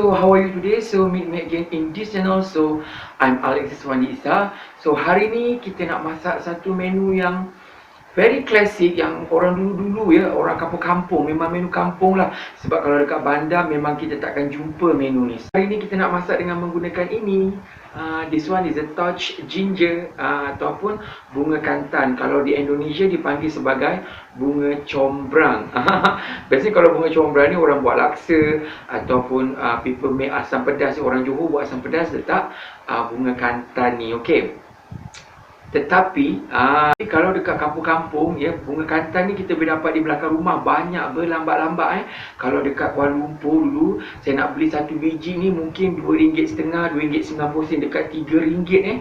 So how are you today? So meet me again in this channel. So I'm Alexis Wandi Isa. So hari ni kita nak masak satu menu yang very classic, yang orang dulu-dulu ya, orang kampung-kampung, memang menu kampung lah. Sebab kalau dekat bandar memang kita takkan jumpa menu ni. Hari ni kita nak masak dengan menggunakan ini. This one is a torch ginger ataupun bunga kantan. Kalau di Indonesia dipanggil sebagai bunga combrang. Biasanya kalau bunga combrang ni orang buat laksa ataupun people make asam pedas. Orang Johor buat asam pedas letak bunga kantan ni. Okey. Tetapi kalau dekat kampung-kampung ya, bunga kantan ni kita boleh dapat di belakang rumah, banyak berlambat-lambat. Kalau dekat Kuala Lumpur dulu saya nak beli satu biji ni mungkin RM2.50, RM2.90, dekat RM3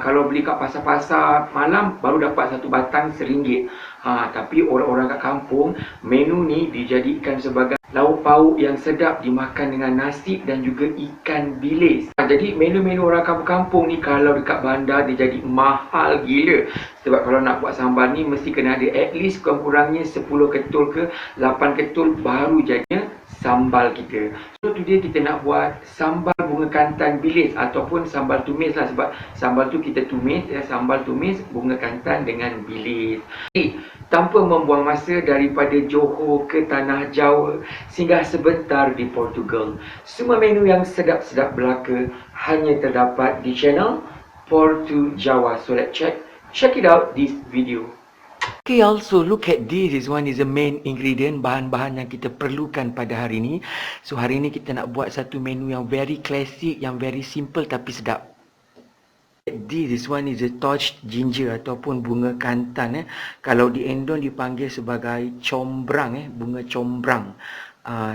kalau beli kat pasar-pasar malam baru dapat satu batang RM1. Tapi orang-orang kat kampung, menu ni dijadikan sebagai lauk pauk yang sedap dimakan dengan nasi dan juga ikan bilis. Jadi menu-menu orang kampung-kampung ni kalau dekat bandar dia jadi mahal gila. Sebab kalau nak buat sambal ni mesti kena ada at least kurang-kurangnya 10 ketul ke 8 ketul baru jadinya sambal kita. So today kita nak buat sambal bunga kantan bilis ataupun sambal tumis lah, sebab sambal tu kita tumis ya, sambal tumis bunga kantan dengan bilis. Tanpa membuang masa, daripada Johor ke tanah Jawa, singgah sebentar di Portugal. Semua menu yang sedap-sedap belaka hanya terdapat di channel Portu Jawa. So let's check it out this video. Okay, also look at this. This one is the main ingredient, bahan-bahan yang kita perlukan pada hari ini. So hari ini kita nak buat satu menu yang very classic, yang very simple tapi sedap. This one is a torch ginger ataupun bunga kantan. Kalau di Indon dipanggil sebagai combrang, bunga combrang.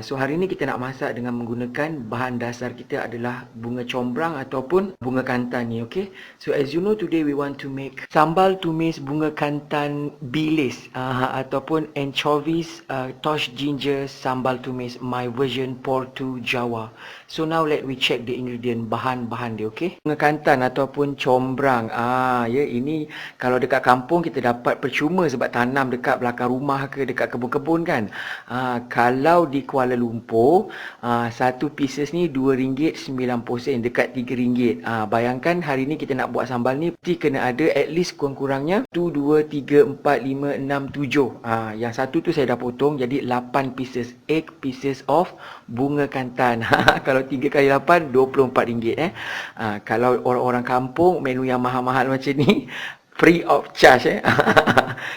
So hari ini kita nak masak dengan menggunakan bahan dasar kita adalah bunga combrang ataupun bunga kantan ni, okay? So as you know, today we want to make sambal tumis bunga kantan bilis ataupun anchovies torch ginger sambal tumis, my version Portu Jawa. So now let we check the ingredient, bahan-bahan dia, okay? Bunga kantan ataupun combrang. Ya, ini kalau dekat kampung kita dapat percuma sebab tanam dekat belakang rumah ke dekat kebun-kebun kan. Kalau di Kuala Lumpur, satu pieces ni RM2.90, dekat RM3. Bayangkan hari ni kita nak buat sambal ni mesti kena ada at least kurang-kurangnya 1, 2, 3, 4, 5, 6, 7. Yang satu tu saya dah potong jadi 8 pieces, 8 pieces of bunga kantan. Kalau 3 kali 8, RM24. Kalau orang-orang kampung, menu yang mahal-mahal macam ni free of charge.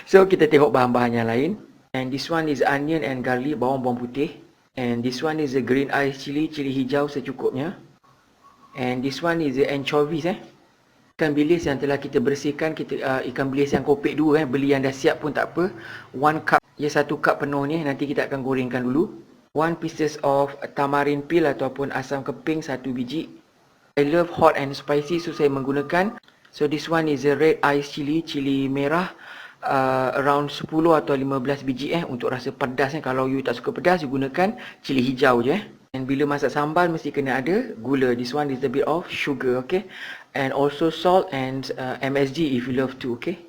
So kita tengok bahan-bahan yang lain. And this one is onion and garlic, bawang putih. And this one is the green ice chili, cili hijau secukupnya. And this one is the anchovies. Ikan bilis yang telah kita bersihkan, ikan bilis yang kopek dua, beli yang dah siap pun tak apa. 1 cup, ya 1 cup penuh ni, nanti kita akan gorengkan dulu. 1 pieces of tamarind peel ataupun asam keping, 1 biji. I love hot and spicy, so saya menggunakan. So this one is a red ice chili, cili merah. Around 10 atau 15 biji untuk rasa pedas. Kalau you tak suka pedas, you gunakan cili hijau je. And bila masak sambal mesti kena ada gula. This one is a bit of sugar, okay? And also salt and MSG if you love to, okay?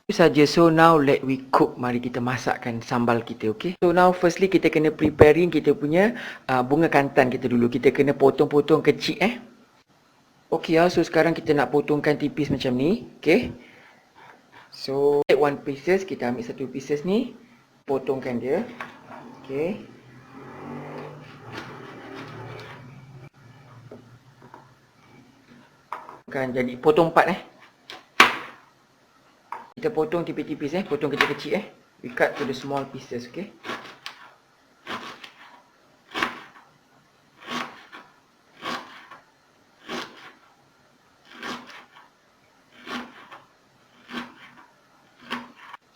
Itu saja. So now let we cook. Mari kita masakkan sambal kita, okay? So now firstly kita kena preparing kita punya bunga kantan kita dulu. Kita kena potong-potong kecil Okay, so sekarang kita nak potongkan tipis macam ni, okay? So, 1 pieces, kita ambil 1 pieces ni, potongkan dia. Okay. Kan jadi potong 4 Kita potong tipis-tipis potong kecil-kecil We cut to the small pieces, okay?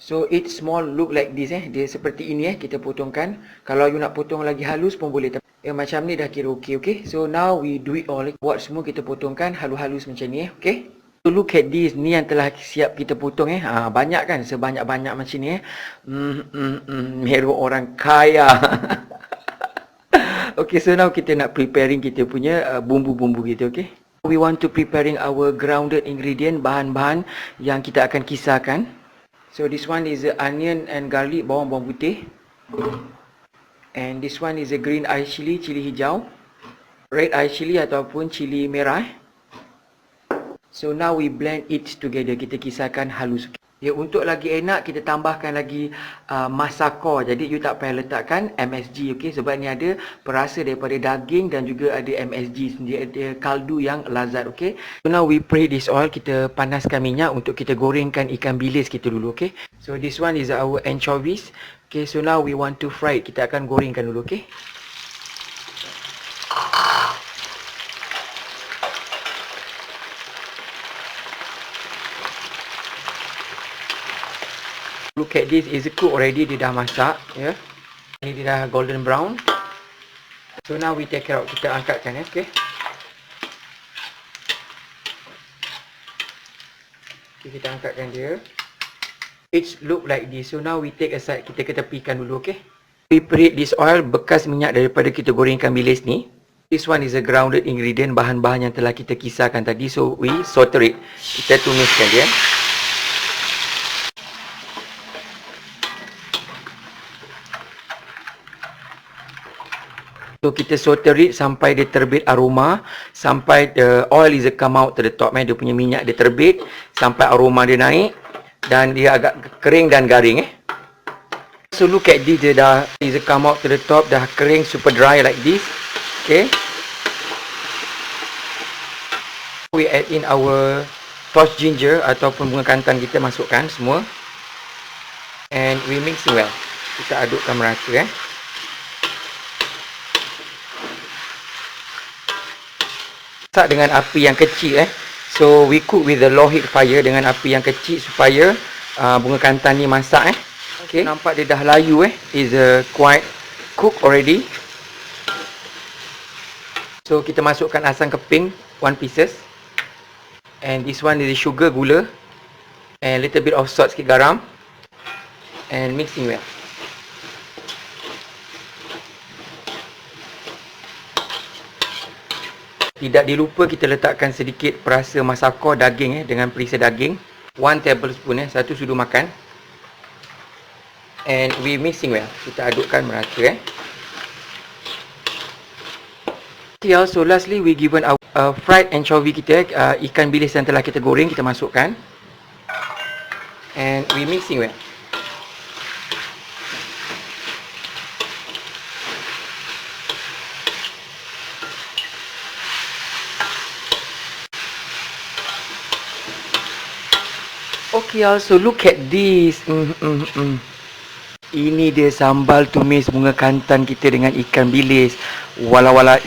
So it small look like this dia seperti ini kita potongkan. Kalau you nak potong lagi halus pun boleh. Macam ni dah kira okey, okay? So now we do it all. Buat semua kita potongkan halus-halus macam ni, okay? So look at this, ni yang telah siap kita potong banyak kan, sebanyak-banyak macam ni Meru orang kaya. Okay, so now kita nak preparing kita punya bumbu-bumbu kita, okay? We want to preparing our grounded ingredient, bahan-bahan yang kita akan kisarkan. So this one is the onion and garlic, bawang putih. And this one is the green ice chili, cili hijau. red eye chili ataupun cili merah. So now we blend it together. Kita kisarkan halus. Ya, untuk lagi enak kita tambahkan lagi masako. Jadi you tak payah letakkan MSG, okey, sebab ni ada perasa daripada daging dan juga ada MSG sendiri, ada kaldu yang lazat, okey. So now we preheat this oil. Kita panaskan minyak untuk kita gorengkan ikan bilis kita dulu, okey. So this one is our anchovies. Okay, so now we want to fry it. Kita akan gorengkan dulu, okey. Look at this, is cooked already. Dia dah masak, ya. Ini dia dah golden brown. So now we take it out. Kita angkatkan, ya, okay. Okay, kita angkatkan dia. It look like this. So now we take aside. Kita ketepikan dulu, okay. We preheat this oil, bekas minyak daripada kita gorengkan bilis ni. This one is a grounded ingredient, bahan-bahan yang telah kita kisarkan tadi. So we saute it. Kita tumiskan dia. So kita saute it sampai dia terbit aroma, sampai the oil is come out to the top, dia punya minyak dia terbit, sampai aroma dia naik dan dia agak kering dan garing, So look at this, dia dah is come out to the top, dah kering, super dry like this. Okay. We add in our tossed ginger ataupun bunga kantan, kita masukkan semua. And we mix well. Kita adukkan merata, Masak dengan api yang kecil, So we cook with the low heat fire dengan api yang kecil supaya bunga kantan ni masak, Okay, nampak dia dah layu, Is quite cooked already. So kita masukkan asam keping 1 pieces. And this one is sugar, gula. And little bit of salt, sikit garam. And mixing well. Tidak dilupa kita letakkan sedikit perasa masako daging, dengan perisa daging 1 tablespoon, 1 sudu makan. And we mixing well. Kita adukkan merata, Okay, so lastly we given our fried anchovy kita, ikan bilis yang telah kita goreng, kita masukkan. And we mixing well. Okay, so look at this. Ini dia sambal tumis bunga kantan kita dengan ikan bilis. Wala-wala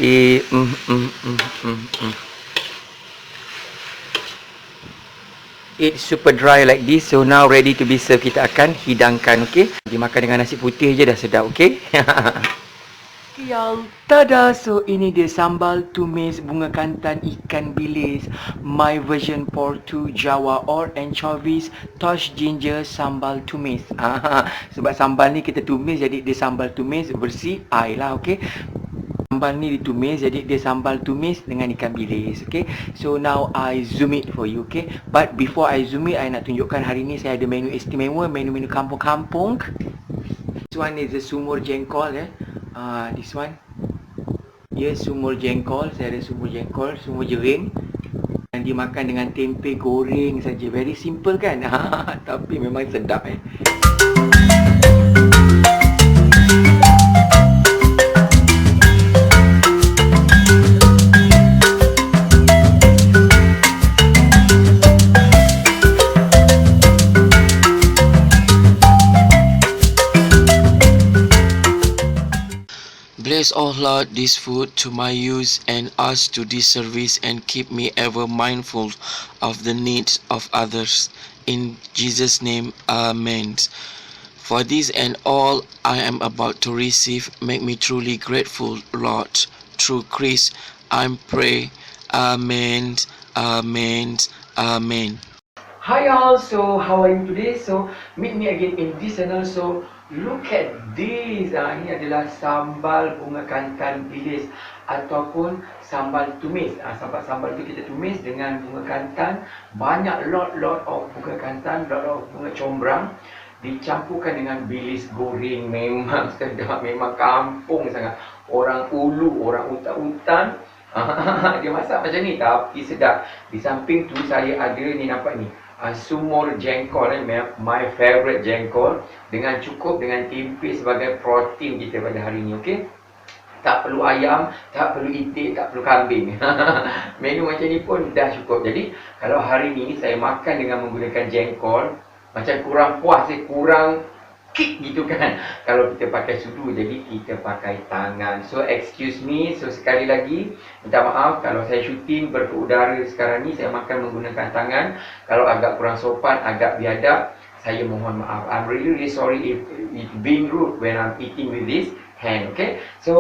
It's super dry like this. So now ready to be served. Kita akan hidangkan, okay. Dimakan dengan nasi putih je dah sedap, okay. Tada! So ini dia sambal tumis bunga kantan ikan bilis, my version for 2 Jawa or anchovies tossed ginger sambal tumis. Sebab sambal ni kita tumis, jadi dia sambal tumis bersih air lah, okay. Sambal ni ditumis, jadi dia sambal tumis dengan ikan bilis, okay. So now I zoom it for you, okay. But before I zoom it, I nak tunjukkan hari ni saya ada menu istimewa, menu-menu kampung-kampung. This one is the sumur jengkol, this one. Yes, sumur jengkol. Saya ada sumur jengkol, sumur jering. Dan dimakan dengan tempe goreng saja. Very simple kan? Tapi memang sedap, Bless, O Lord, this food to my use and us to this service, and keep me ever mindful of the needs of others. In Jesus' name, Amen. For this and all I am about to receive, make me truly grateful, Lord. Through Christ, I pray. Amen. Amen. Amen. Hi all, so how are you today? So meet me again in this channel. So look at this. Ini adalah sambal bunga kantan bilis ataupun sambal tumis. Sambal tu kita tumis dengan bunga kantan. Banyak lot of bunga kantan, lot of bunga combrang, dicampurkan dengan bilis goreng. Memang sedap, memang kampung sangat. Orang ulu, orang utan-utan Dia masak macam ni tapi sedap. Di samping tu saya ada ni, nampak ni, sumur jengkol, my favorite jengkol, dengan cukup dengan tempe sebagai protein kita pada hari ni. Okey, tak perlu ayam, tak perlu itik, tak perlu kambing. Menu macam ni pun dah cukup. Jadi kalau hari ni saya makan dengan menggunakan jengkol, macam kurang puas, kurang kick gitu kan kalau kita pakai sudu. Jadi kita pakai tangan. So excuse me. So sekali lagi minta maaf kalau saya syuting berudara sekarang ni saya makan menggunakan tangan. Kalau agak kurang sopan, agak biadab, saya mohon maaf. I'm really sorry if being rude when I'm eating with this hand. Okay, so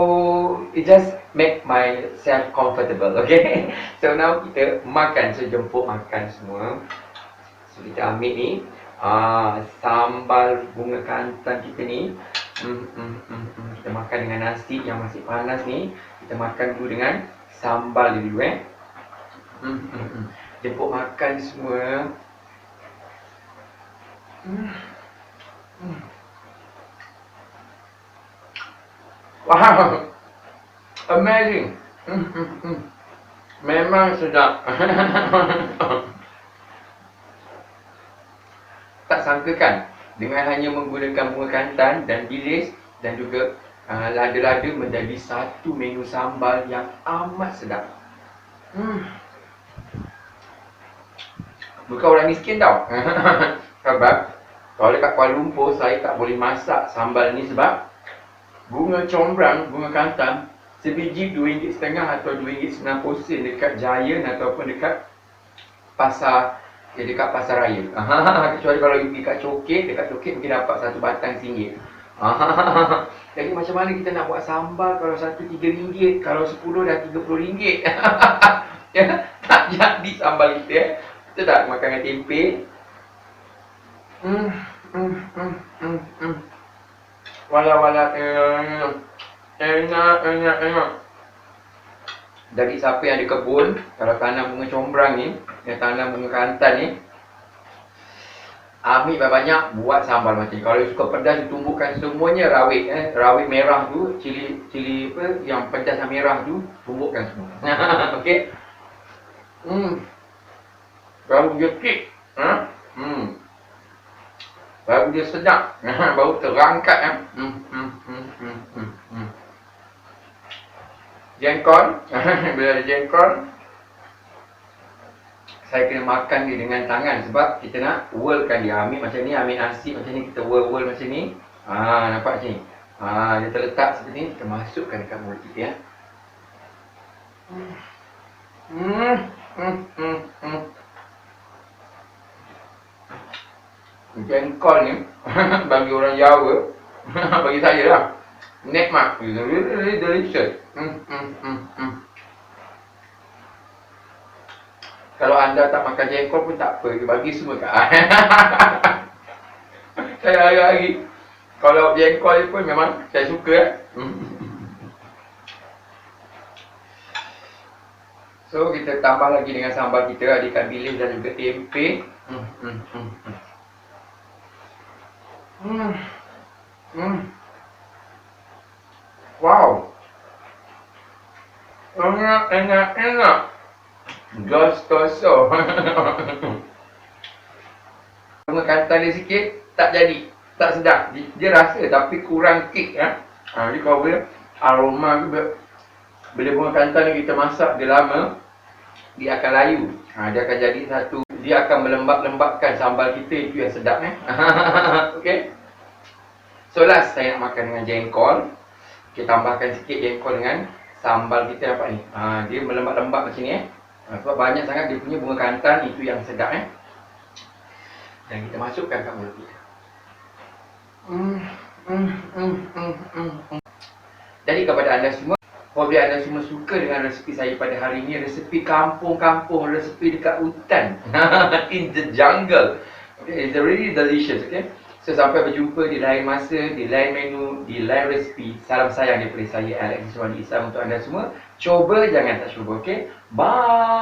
it just make myself comfortable. Okay, so now kita makan. So jemput makan semua. So kita ambil ni sambal bunga kantan kita ni. Kita makan dengan nasi yang masih panas ni. Kita makan dulu dengan sambal dulu Jemput makan semua. Wow, amazing. Memang sedap. Tak sangka kan, dengan hanya menggunakan bunga kantan dan bilis dan juga lada-lada menjadi satu menu sambal yang amat sedap. Bukan orang miskin tau. Sebab kalau dekat Kuala Lumpur saya tak boleh masak sambal ni sebab bunga combrang, bunga kantan sebiji RM2.5 atau RM2.90 dekat Giant ataupun dekat pasar, dekat pasar raya. Kecuali kalau dekat Coket mungkin dapat satu batang RM1. Jadi macam mana kita nak buat sambal kalau satu RM3, kalau 10 dah RM30. Ya, tak jadi sambal kita. Betul tak? Makan dengan tempe. Wala-wala enak. Dari siapa yang ada kebun, kalau tanam bunga combrang ni, yang tanam bunga kantan ni, ambil banyak, buat sambal macam ni. Kalau suka pedas, tumbukkan semuanya rawit. Rawit merah tu, cili apa, yang pedas yang merah tu, tumbukkan semua. Okey. Baru dia kick. Baru dia sedap. Baru terangkat. Jengkol. Bila ada jengkol, saya kena makan dia dengan tangan sebab kita nak whirlkan dia. Ambil macam ni, ambil nasi macam ni, kita whirl macam ni. Nampak macam ni. Dia terletak seperti ni, kita masukkan dekat mulut kita ya. Jengkol ni bagi orang Jawa, bagi saya lah, nikmat. It's really delicious. Kalau anda tak makan jengkol pun tak apa, bagi semua kat saya hari-hari kalau jengkol pun memang saya suka. So kita tambah lagi dengan sambal kita, ada ikan bilis dan juga tempe. Wow, enak. Gustoso. Bunga kantan dia sikit, tak jadi, tak sedap. Dia rasa tapi kurang kick ya. Jadi kalau boleh aroma bila bunga kantan ni kita masak dia lama, dia akan layu. Dia akan jadi satu, dia akan melembab-lembabkan sambal kita, itu yang sedap Okey. So last saya nak makan dengan jengkol. Kita tambahkan sikit jengkol dengan sambal kita, nampak ni. Dia melembab-lembab macam ni sebab banyak sangat dia punya bunga kantan, itu yang sedap Dan kita masukkan kat mulut kita. Jadi kepada anda semua, apabila anda semua suka dengan resepi saya pada hari ini, resepi kampung-kampung, resepi dekat hutan, in the jungle. Okay, it's really delicious. Okay, so sampai berjumpa di lain masa, di lain menu, di lain resepi. Salam sayang daripada saya, Alexis Wandi Isam, untuk anda semua. Cuba jangan tak cuba. Okay, bye.